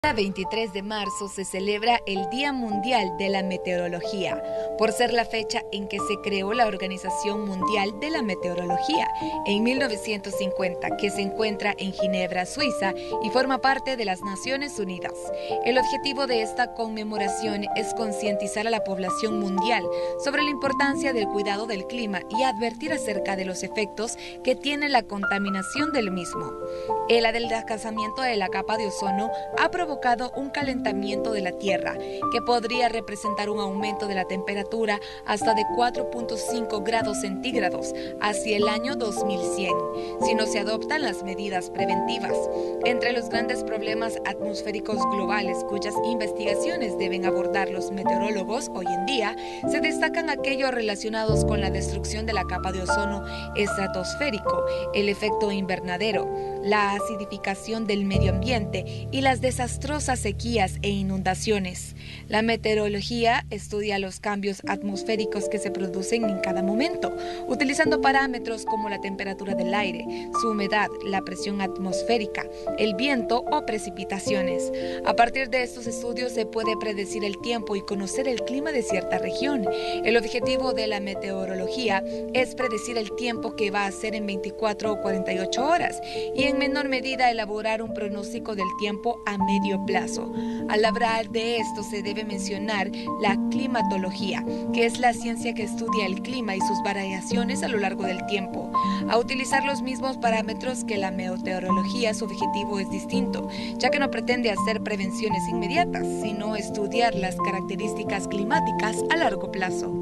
El 23 de marzo se celebra el Día Mundial de la Meteorología, por ser la fecha en que se creó la Organización Mundial de la Meteorología en 1950, que se encuentra en Ginebra, Suiza, y forma parte de las Naciones Unidas. El objetivo de esta conmemoración es concientizar a la población mundial sobre la importancia del cuidado del clima y advertir acerca de los efectos que tiene la contaminación del mismo. El adelgazamiento de la capa de ozono ha provocado un calentamiento de la Tierra que podría representar un aumento de la temperatura hasta de 4.5 grados centígrados hacia el año 2100, si no se adoptan las medidas preventivas. Entre los grandes problemas atmosféricos globales cuyas investigaciones deben abordar los meteorólogos hoy en día, se destacan aquellos relacionados con la destrucción de la capa de ozono estratosférico, el efecto invernadero, la acidificación del medio ambiente y las desastrosas sequías e inundaciones. La meteorología estudia los cambios atmosféricos que se producen en cada momento, utilizando parámetros como la temperatura del aire, su humedad, la presión atmosférica, el viento o precipitaciones. A partir de estos estudios se puede predecir el tiempo y conocer el clima de cierta región. El objetivo de la meteorología es predecir el tiempo que va a ser en 24 o 48 horas y en menor medida elaborar un pronóstico del tiempo a medio plazo. Al hablar de esto se debe mencionar la climatología, que es la ciencia que estudia el clima y sus variaciones a lo largo del tiempo. A utilizar los mismos parámetros que la meteorología, su objetivo es distinto, ya que no pretende hacer prevenciones inmediatas, sino estudiar las características climáticas a largo plazo.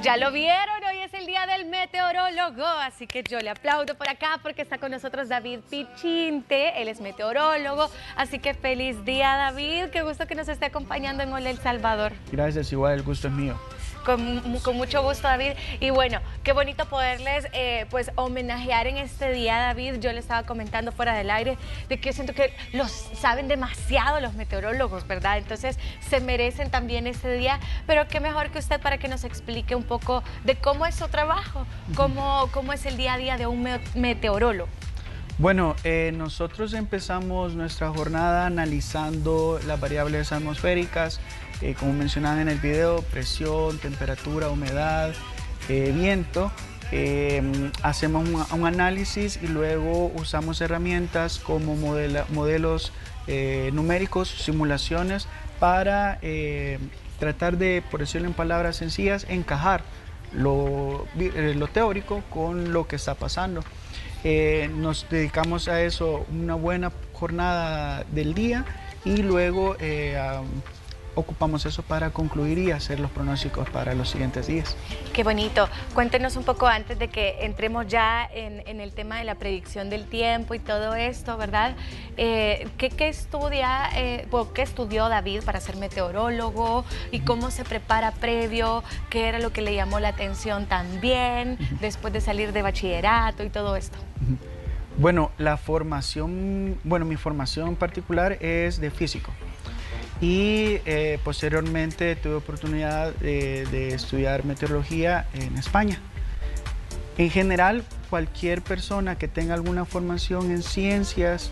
Ya lo vieron, hoy es el día del meteorólogo, así que yo le aplaudo por acá porque está con nosotros David Pichinte, él es meteorólogo, así que feliz día, David, qué gusto que nos esté acompañando en Hola El Salvador. Gracias, igual el gusto es mío. Con mucho gusto, David. Y bueno, qué bonito poderles pues homenajear en este día, David. Yo le estaba comentando fuera del aire de que yo siento que los saben demasiado los meteorólogos, ¿verdad? Entonces se merecen también este día, pero qué mejor que usted para que nos explique un poco de cómo es su trabajo, cómo es el día a día de un meteorólogo. Bueno, nosotros empezamos nuestra jornada analizando las variables atmosféricas, como mencionaba en el video, presión, temperatura, humedad, viento. Hacemos un análisis y luego usamos herramientas como modelos numéricos, simulaciones, para tratar de, por decirlo en palabras sencillas, encajar lo teórico con lo que está pasando. Nos dedicamos a eso una buena jornada del día y luego ocupamos eso para concluir y hacer los pronósticos para los siguientes días. Qué bonito. Cuéntenos un poco antes de que entremos ya en el tema de la predicción del tiempo y todo esto, ¿verdad? ¿Qué estudió David para ser meteorólogo y cómo se prepara previo? ¿Qué era lo que le llamó la atención también después de salir de bachillerato y todo esto? Bueno, mi formación particular es de físico. Y posteriormente tuve oportunidad de estudiar meteorología en España. En general, cualquier persona que tenga alguna formación en ciencias,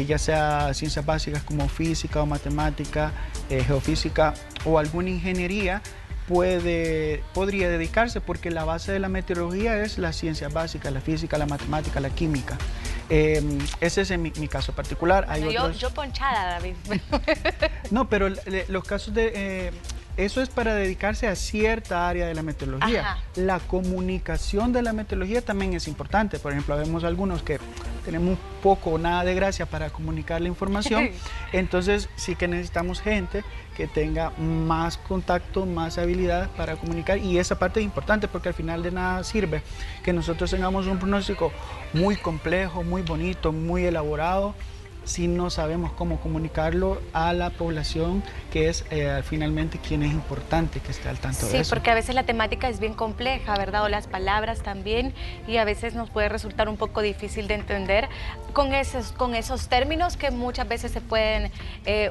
ya sea ciencias básicas como física o matemática, geofísica o alguna ingeniería, podría dedicarse, porque la base de la meteorología es las ciencias básicas, la física, la matemática, la química. Ese es mi caso particular. Hay otros... yo ponchada, David. No, pero los casos de... eso es para dedicarse a cierta área de la meteorología. Ajá. La comunicación de la meteorología también es importante. Por ejemplo, vemos algunos que tenemos poco o nada de gracia para comunicar la información. Entonces sí que necesitamos gente que tenga más contacto, más habilidad para comunicar, y esa parte es importante porque al final de nada sirve que nosotros tengamos un pronóstico muy complejo, muy bonito, muy elaborado, si no sabemos cómo comunicarlo a la población, que es finalmente quien es importante que esté al tanto de eso. Sí, porque a veces la temática es bien compleja, ¿verdad? O las palabras también, y a veces nos puede resultar un poco difícil de entender con esos términos que muchas veces se pueden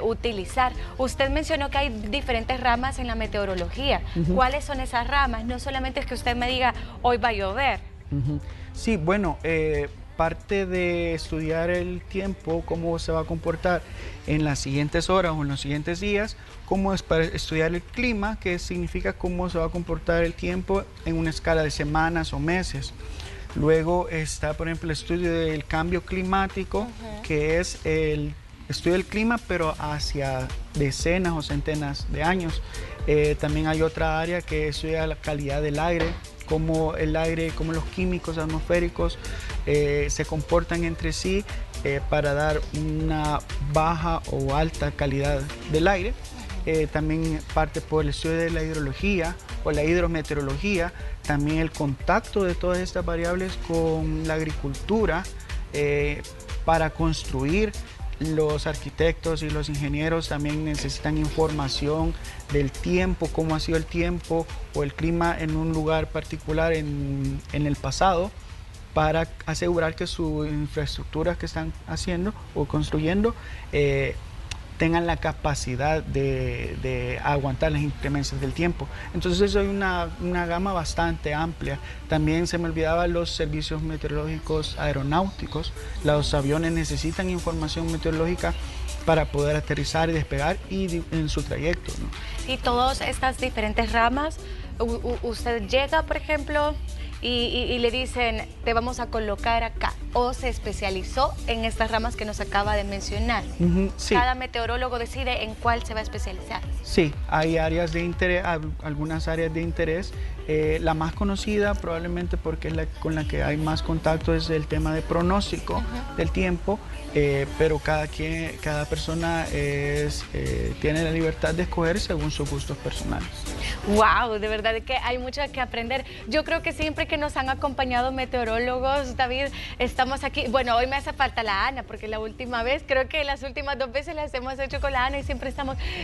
utilizar. Usted mencionó que hay diferentes ramas en la meteorología. ¿Cuáles son esas ramas? No solamente es que usted me diga, hoy va a llover. Sí, bueno, aparte de estudiar el tiempo, cómo se va a comportar en las siguientes horas o en los siguientes días, como es para estudiar el clima, que significa cómo se va a comportar el tiempo en una escala de semanas o meses. Luego está, por ejemplo, el estudio del cambio climático, que es el estudio del clima, pero hacia decenas o centenas de años. También hay otra área que estudia la calidad del aire, cómo el aire, cómo los químicos atmosféricos se comportan entre sí para dar una baja o alta calidad del aire. También parte por el estudio de la hidrología o la hidrometeorología, también el contacto de todas estas variables con la agricultura para construir. Los arquitectos y los ingenieros también necesitan información del tiempo, cómo ha sido el tiempo o el clima en un lugar particular en el pasado, para asegurar que sus infraestructuras que están haciendo o construyendo tengan la capacidad de aguantar las inclemencias del tiempo. Entonces hay una gama bastante amplia. También se me olvidaba los servicios meteorológicos aeronáuticos. Los aviones necesitan información meteorológica para poder aterrizar y despegar y en su trayecto, ¿no? Y todas estas diferentes ramas, usted llega, por ejemplo, y le dicen, te vamos a colocar acá, o se especializó en estas ramas que nos acaba de mencionar. Sí. Cada meteorólogo decide en cuál se va a especializar. Sí, hay áreas de interés, algunas áreas de interés. La más conocida, probablemente porque es la con la que hay más contacto, es el tema de pronóstico del tiempo, pero cada persona tiene la libertad de escoger según sus gustos personales. Wow, de verdad que hay mucho que aprender. Yo creo que siempre que nos han acompañado meteorólogos, David, estamos aquí. Bueno, hoy me hace falta la Ana, porque la última vez, creo que las últimas 2 veces las hemos hecho con la Ana y siempre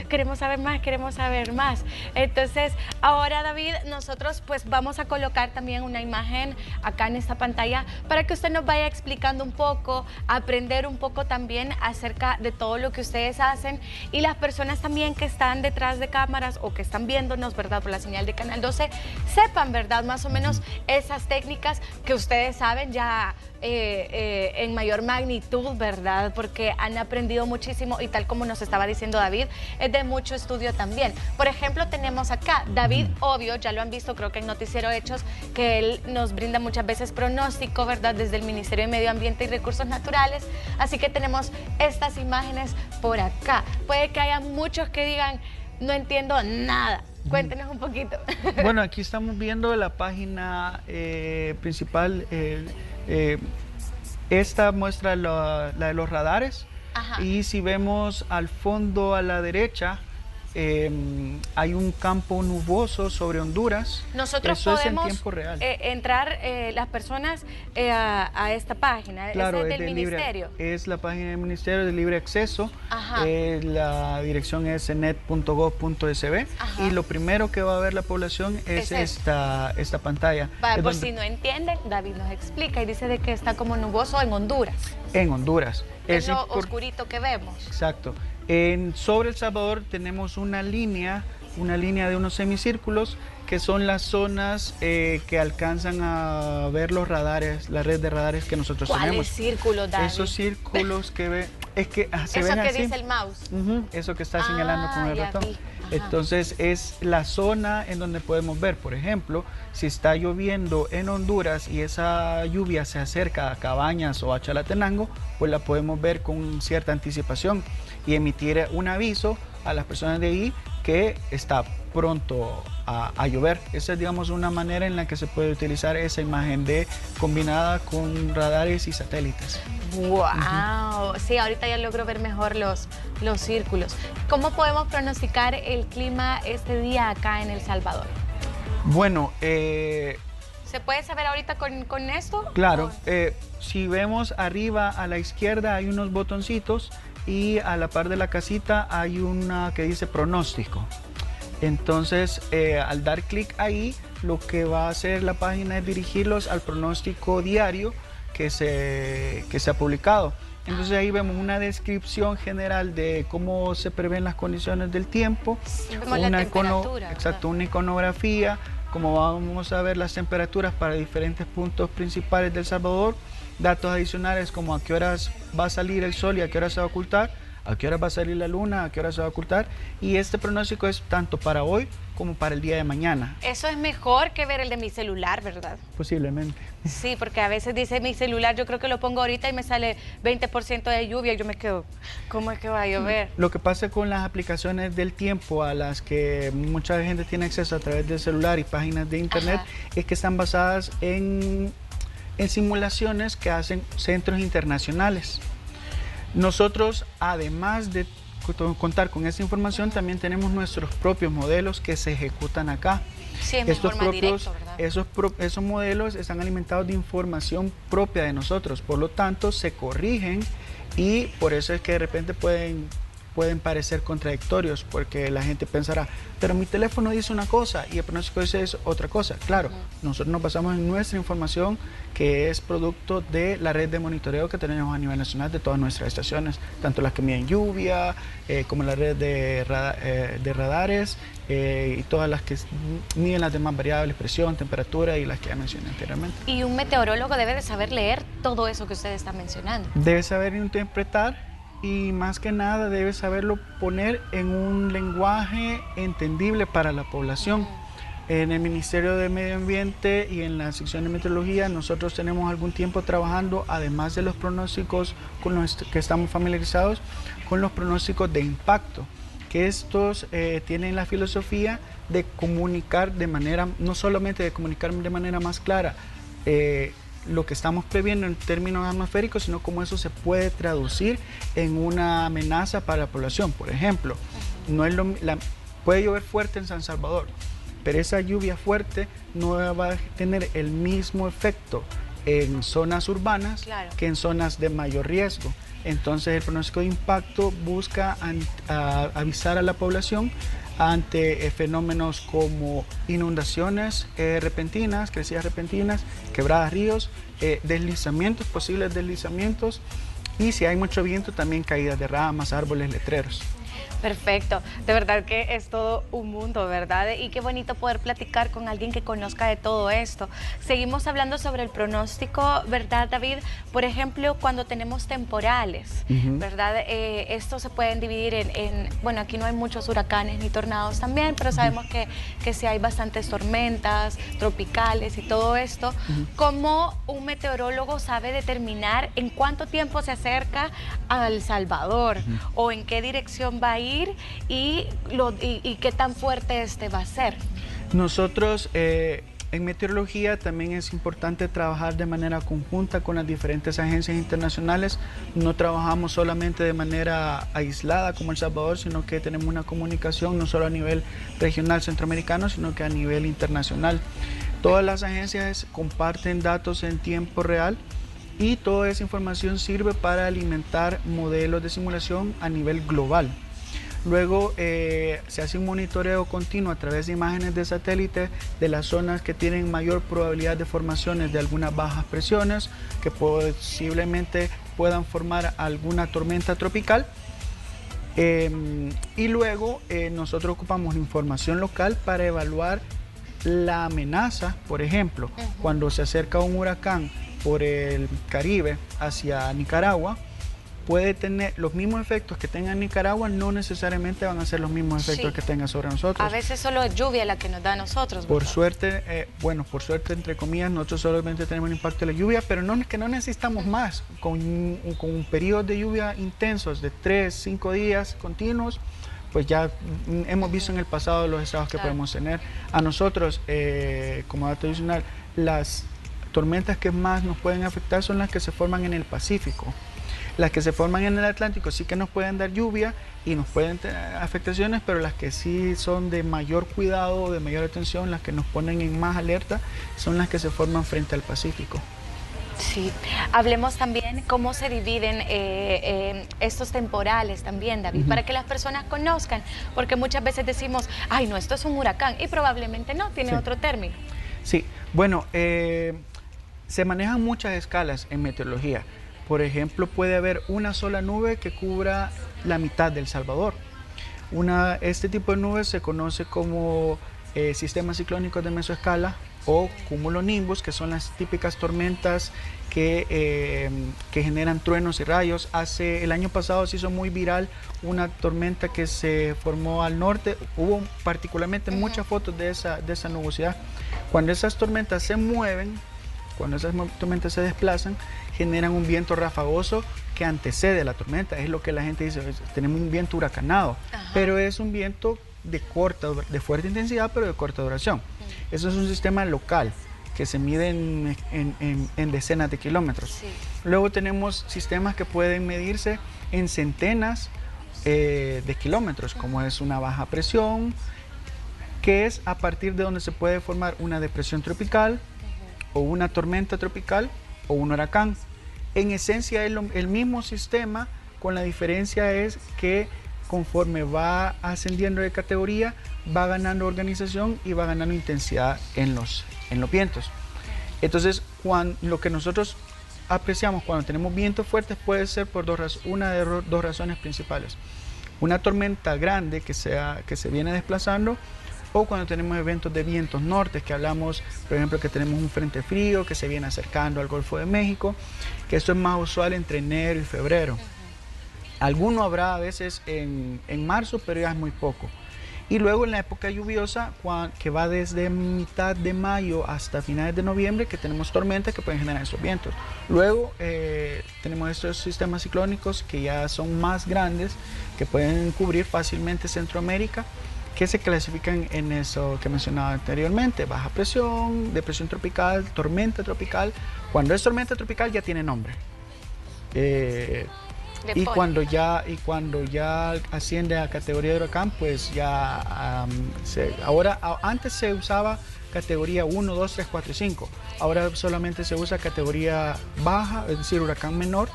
queremos saber más, queremos saber más. Entonces, ahora, David, nosotros pues vamos a colocar también una imagen acá en esta pantalla para que usted nos vaya explicando un poco, aprender un poco también acerca de todo lo que ustedes hacen, y las personas también que están detrás de cámaras o que están viéndonos, ¿verdad?, por la señal de Canal 12, sepan, ¿verdad?, más o menos esas técnicas que ustedes saben ya en mayor magnitud, ¿verdad?, porque han aprendido muchísimo, y tal como nos estaba diciendo David, es de mucho estudio también. Por ejemplo, tenemos acá David, obvio, ya lo han visto, creo que en Noticiero Hechos, que él nos brinda muchas veces pronóstico, ¿verdad?, desde el Ministerio de Medio Ambiente y Recursos Naturales, así que tenemos estas imágenes por acá. Puede que haya muchos que digan, no entiendo nada. Cuéntenos un poquito. Bueno, aquí estamos viendo la página principal. Esta muestra la de los radares. Ajá. Y si vemos al fondo a la derecha, hay un campo nuboso sobre Honduras. Nosotros eso podemos es en tiempo real. Entrar las personas a esta página. Claro, ¿Es del ministerio? Es la página del ministerio de libre acceso. Ajá. La dirección es net.gov.sb y lo primero que va a ver la población es esta pantalla. Vale, por si no entienden, David nos explica y dice de que está como nuboso en Honduras. En Honduras. Es lo oscurito que vemos. Exacto. Sobre El Salvador tenemos una línea de unos semicírculos que son las zonas que alcanzan a ver los radares, la red de radares que nosotros tenemos. ¿Cuáles círculos, David? Esos círculos que ve, es que se eso ven que así. Dice el mouse. Eso que está señalando con el ratón. Entonces es la zona en donde podemos ver, por ejemplo, si está lloviendo en Honduras y esa lluvia se acerca a Cabañas o a Chalatenango, pues la podemos ver con cierta anticipación y emitir un aviso a las personas de ahí que está pronto a llover. Esa es, digamos, una manera en la que se puede utilizar esa imagen combinada con radares y satélites. ¡Wow! Sí, ahorita ya logro ver mejor los círculos. ¿Cómo podemos pronosticar el clima este día acá en El Salvador? Bueno, ¿se puede saber ahorita con esto? Claro, si vemos arriba a la izquierda hay unos botoncitos y a la par de la casita hay una que dice pronóstico. Entonces, al dar clic ahí, lo que va a hacer la página es dirigirlos al pronóstico diario que se ha publicado. Entonces ahí vemos una descripción general de cómo se prevén las condiciones del tiempo, una iconografía, como vamos a ver las temperaturas para diferentes puntos principales de El Salvador, datos adicionales como a qué horas va a salir el sol y a qué horas se va a ocultar, a qué horas va a salir la luna, a qué horas se va a ocultar. Y este pronóstico es tanto para hoy como para el día de mañana. Eso es mejor que ver el de mi celular, ¿verdad? Posiblemente. Sí, porque a veces dice mi celular, yo creo que lo pongo ahorita y me sale 20% de lluvia y yo me quedo, ¿cómo es que va a llover? Lo que pasa con las aplicaciones del tiempo a las que mucha gente tiene acceso a través del celular y páginas de internet, es que están basadas en simulaciones que hacen centros internacionales. Nosotros, además de contar con esta información, también tenemos nuestros propios modelos que se ejecutan acá. Sí, es mejor más directo, ¿verdad? Esos modelos están alimentados de información propia de nosotros, por lo tanto se corrigen y por eso es que de repente pueden parecer contradictorios, porque la gente pensará, pero mi teléfono dice una cosa y el pronóstico dice otra cosa. Claro, nosotros nos basamos en nuestra información, que es producto de la red de monitoreo que tenemos a nivel nacional de todas nuestras estaciones, tanto las que miden lluvia, como la red de radares, y todas las que miden las demás variables, presión, temperatura y las que ya mencioné anteriormente. Y un meteorólogo debe de saber leer todo eso que usted está mencionando. Debe saber interpretar y más que nada debe saberlo poner en un lenguaje entendible para la población. En el Ministerio de Medio Ambiente y en la sección de meteorología nosotros tenemos algún tiempo trabajando, además de los pronósticos con los que estamos familiarizados, con los pronósticos de impacto, que estos tienen la filosofía de comunicar de manera, no solamente de comunicar de manera más clara lo que estamos previendo en términos atmosféricos, sino cómo eso se puede traducir en una amenaza para la población. Por ejemplo, puede llover fuerte en San Salvador, pero esa lluvia fuerte no va a tener el mismo efecto en zonas urbanas que en zonas de mayor riesgo. Entonces el pronóstico de impacto busca avisar a la población ante fenómenos como inundaciones repentinas, crecidas repentinas, quebradas ríos, deslizamientos, posibles deslizamientos, y si hay mucho viento también caídas de ramas, árboles, letreros. Perfecto, de verdad que es todo un mundo, ¿verdad? Y qué bonito poder platicar con alguien que conozca de todo esto. Seguimos hablando sobre el pronóstico, ¿verdad, David? Por ejemplo, cuando tenemos temporales, ¿verdad? Estos se pueden dividir bueno, aquí no hay muchos huracanes ni tornados también, pero sabemos que sí hay bastantes tormentas tropicales y todo esto. ¿Cómo un meteorólogo sabe determinar en cuánto tiempo se acerca a El Salvador o en qué dirección va a ir y qué tan fuerte este va a ser? Nosotros en meteorología también es importante trabajar de manera conjunta con las diferentes agencias internacionales. No trabajamos solamente de manera aislada como El Salvador, sino que tenemos una comunicación no solo a nivel regional centroamericano, sino que a nivel internacional. Todas las agencias comparten datos en tiempo real y toda esa información sirve para alimentar modelos de simulación a nivel global. Luego se hace un monitoreo continuo a través de imágenes de satélite de las zonas que tienen mayor probabilidad de formaciones de algunas bajas presiones que posiblemente puedan formar alguna tormenta tropical. Y luego nosotros ocupamos información local para evaluar la amenaza. Por ejemplo, cuando se acerca un huracán por el Caribe hacia Nicaragua, puede tener los mismos efectos que tenga en Nicaragua, no necesariamente van a ser los mismos efectos que tenga sobre nosotros. A veces solo es lluvia la que nos da a nosotros, ¿verdad? Por suerte, por suerte entre comillas, nosotros solamente tenemos el impacto de la lluvia, pero no es que no necesitamos más. Con un periodo de lluvia intensos de 3-5 días continuos, pues ya hemos visto en el pasado los estragos que podemos tener. A nosotros, como dato adicional, las tormentas que más nos pueden afectar son las que se forman en el Pacífico. Las que se forman en el Atlántico sí que nos pueden dar lluvia y nos pueden tener afectaciones, pero las que sí son de mayor cuidado, de mayor atención, las que nos ponen en más alerta, son las que se forman frente al Pacífico. Sí, hablemos también cómo se dividen estos temporales también, David, para que las personas conozcan, porque muchas veces decimos, ay no, esto es un huracán, y probablemente no, tiene otro término. Sí, bueno, se manejan muchas escalas en meteorología. Por ejemplo, puede haber una sola nube que cubra la mitad de El Salvador. Este tipo de nubes se conoce como sistemas ciclónicos de mesoescala o cumulonimbus, que son las típicas tormentas que generan truenos y rayos. El año pasado se hizo muy viral una tormenta que se formó al norte. Hubo particularmente muchas fotos de esa nubosidad. Cuando esas tormentas se mueven, cuando esas tormentas se desplazan, generan un viento rafagoso que antecede la tormenta. Es lo que la gente dice, tenemos un viento huracanado, pero es un viento de fuerte intensidad, pero de corta duración. Eso es un sistema local que se mide en decenas de kilómetros. Sí. Luego tenemos sistemas que pueden medirse en centenas de kilómetros, como es una baja presión, que es a partir de donde se puede formar una depresión tropical, o una tormenta tropical, o un huracán. En esencia es el mismo sistema, con la diferencia es que conforme va ascendiendo de categoría, va ganando organización y va ganando intensidad en los vientos. Entonces, lo que nosotros apreciamos cuando tenemos vientos fuertes puede ser por una de dos razones principales. Una tormenta grande que se viene desplazando, o cuando tenemos eventos de vientos norte, que hablamos, por ejemplo, que tenemos un frente frío que se viene acercando al Golfo de México, que esto es más usual entre enero y febrero. Alguno habrá a veces en marzo, pero ya es muy poco. Y luego en la época lluviosa, que va desde mitad de mayo hasta finales de noviembre, que tenemos tormentas que pueden generar esos vientos. Luego tenemos estos sistemas ciclónicos que ya son más grandes, que pueden cubrir fácilmente Centroamérica, que se clasifican en eso que mencionaba anteriormente: baja presión, depresión tropical, tormenta tropical. Cuando es tormenta tropical ya tiene nombre. Y cuando ya asciende a categoría de huracán, pues ya antes se usaba categoría 1, 2, 3, 4 y 5. Ahora solamente se usa categoría baja, es decir, huracán menor,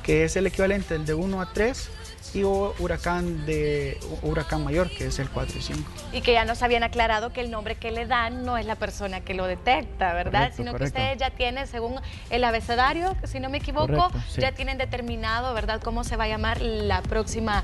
que es el equivalente del de 1 a 3, y huracán mayor, que es el 4 y 5. Y que ya nos habían aclarado que el nombre que le dan no es la persona que lo detecta, ¿verdad? Correcto, sino correcto. Que ustedes ya tienen, según el abecedario, si no me equivoco, correcto, sí. Ya tienen determinado, ¿verdad?, cómo se va a llamar la próxima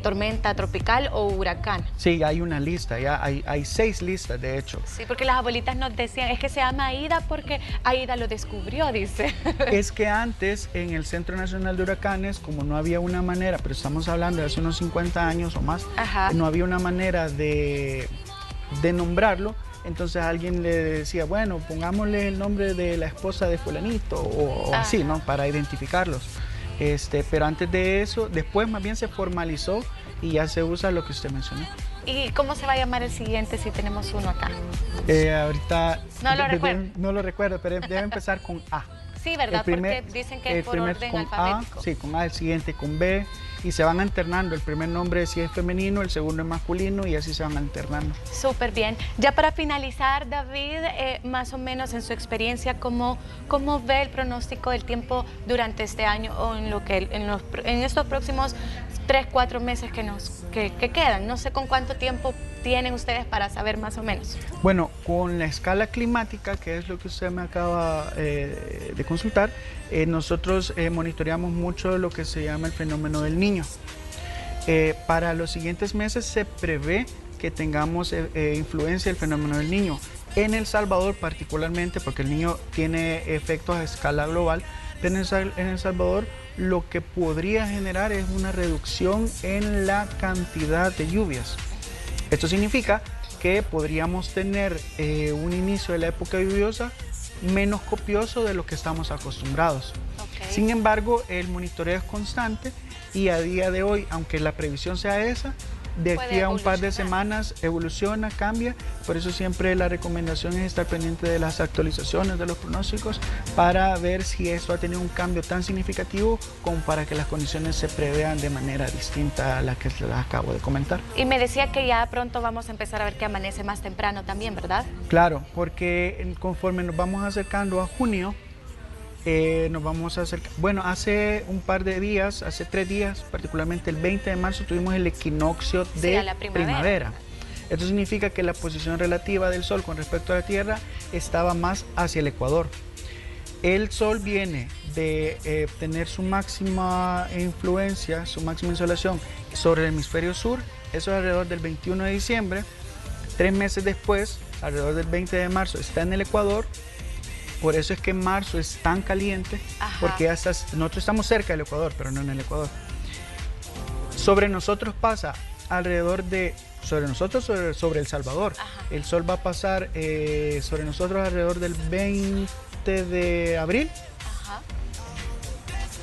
tormenta tropical o huracán. Sí, hay una lista, ya hay 6 listas, de hecho. Sí, porque las abuelitas nos decían, es que se llama Aida porque Aida lo descubrió, dice. Es que antes, en el Centro Nacional de Huracanes, como no había una manera, pero estamos hablando de hace unos 50 años o más, no había una manera de nombrarlo, entonces alguien le decía, bueno, pongámosle el nombre de la esposa de fulanito o así, ¿no?, para identificarlos. Pero antes de eso, después más bien se formalizó y ya se usa lo que usted mencionó. ¿Y cómo se va a llamar el siguiente si tenemos uno acá? Ahorita no lo recuerdo, pero debe empezar con A. Sí, ¿verdad? Porque dicen que es por orden alfabético. Sí, con A, el siguiente con B, y se van alternando. El primer nombre si es femenino, el segundo es masculino, y así se van alternando. Súper bien. Ya para finalizar, David, más o menos en su experiencia, ¿cómo ve el pronóstico del tiempo durante este año o en estos próximos 3-4 meses que quedan? No sé con cuánto tiempo tienen ustedes para saber más o menos. Bueno, con la escala climática, que es lo que usted me acaba de consultar, nosotros monitoreamos mucho lo que se llama el fenómeno del Niño. Para los siguientes meses se prevé que tengamos influencia del fenómeno del Niño. En El Salvador particularmente, porque el Niño tiene efectos a escala global, pero en El Salvador lo que podría generar es una reducción en la cantidad de lluvias. Esto significa que podríamos tener un inicio de la época lluviosa menos copioso de lo que estamos acostumbrados. Sin embargo, el monitoreo es constante y a día de hoy, aunque la previsión sea esa, de aquí a un par de semanas evoluciona, cambia. Por eso siempre la recomendación es estar pendiente de las actualizaciones de los pronósticos para ver si esto ha tenido un cambio tan significativo como para que las condiciones se prevean de manera distinta a la que les acabo de comentar. Y me decía que ya pronto vamos a empezar a ver que amanece más temprano también, ¿verdad? Claro, porque conforme nos vamos acercando a junio, nos vamos a acercar. Bueno, hace un par de días, hace 3 días, particularmente el 20 de marzo, tuvimos el equinoccio de primavera. Esto significa que la posición relativa del Sol con respecto a la Tierra estaba más hacia el ecuador. El Sol viene de tener su máxima influencia, su máxima insolación sobre el hemisferio sur, eso es alrededor del 21 de diciembre. 3 meses después, alrededor del 20 de marzo, está en el ecuador. Por eso es que marzo es tan caliente, Ajá. porque nosotros estamos cerca del Ecuador, pero no en el Ecuador. Sobre nosotros pasa alrededor de, sobre El Salvador. Ajá. El sol va a pasar sobre nosotros alrededor del 20 de abril. Ajá.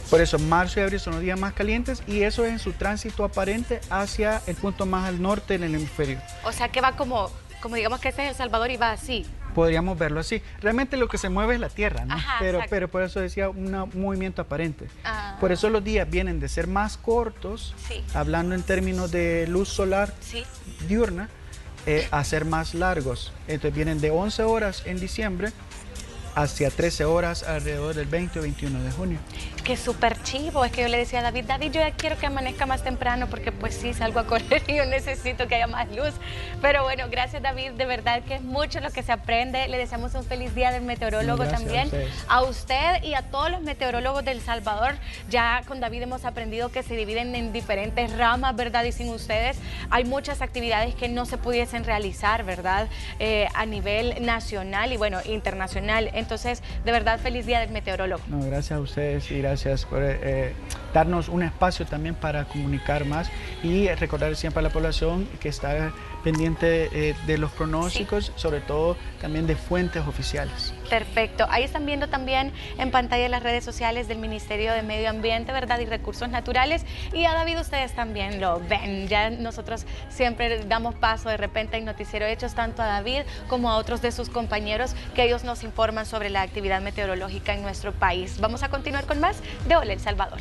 Por eso marzo y abril son los días más calientes y eso es en su tránsito aparente hacia el punto más al norte en el hemisferio. O sea que va como digamos que este es El Salvador y va así. Podríamos verlo así. Realmente lo que se mueve es la Tierra, ¿no? Ajá, pero por eso decía un movimiento aparente. Ah. Por eso los días vienen de ser más cortos, Sí. hablando en términos de luz solar Sí. diurna, a ser más largos. Entonces vienen de 11 horas en diciembre hacia 13 horas alrededor del 20 o 21 de junio. Que súper chivo, es que yo le decía a David, yo ya quiero que amanezca más temprano porque pues sí, salgo a correr y yo necesito que haya más luz. Pero bueno, gracias David, de verdad que es mucho lo que se aprende. Le deseamos un feliz día del meteorólogo también. A usted y a todos los meteorólogos del Salvador. Ya con David hemos aprendido que se dividen en diferentes ramas, ¿verdad? Y sin ustedes hay muchas actividades que no se pudiesen realizar, ¿verdad? A nivel nacional y bueno, internacional. Entonces, de verdad, feliz día del meteorólogo. No, gracias a ustedes y gracias por darnos un espacio también para comunicar más y recordar siempre a la población que está pendiente de los pronósticos, sí, sobre todo también de fuentes oficiales. Perfecto. Ahí están viendo también en pantalla las redes sociales del Ministerio de Medio Ambiente, ¿verdad? Y Recursos Naturales. Y a David ustedes también lo ven. Ya nosotros siempre damos paso de repente en Noticiero Hechos, tanto a David como a otros de sus compañeros, que ellos nos informan sobre la actividad meteorológica en nuestro país. Vamos a continuar con más de Hola El Salvador.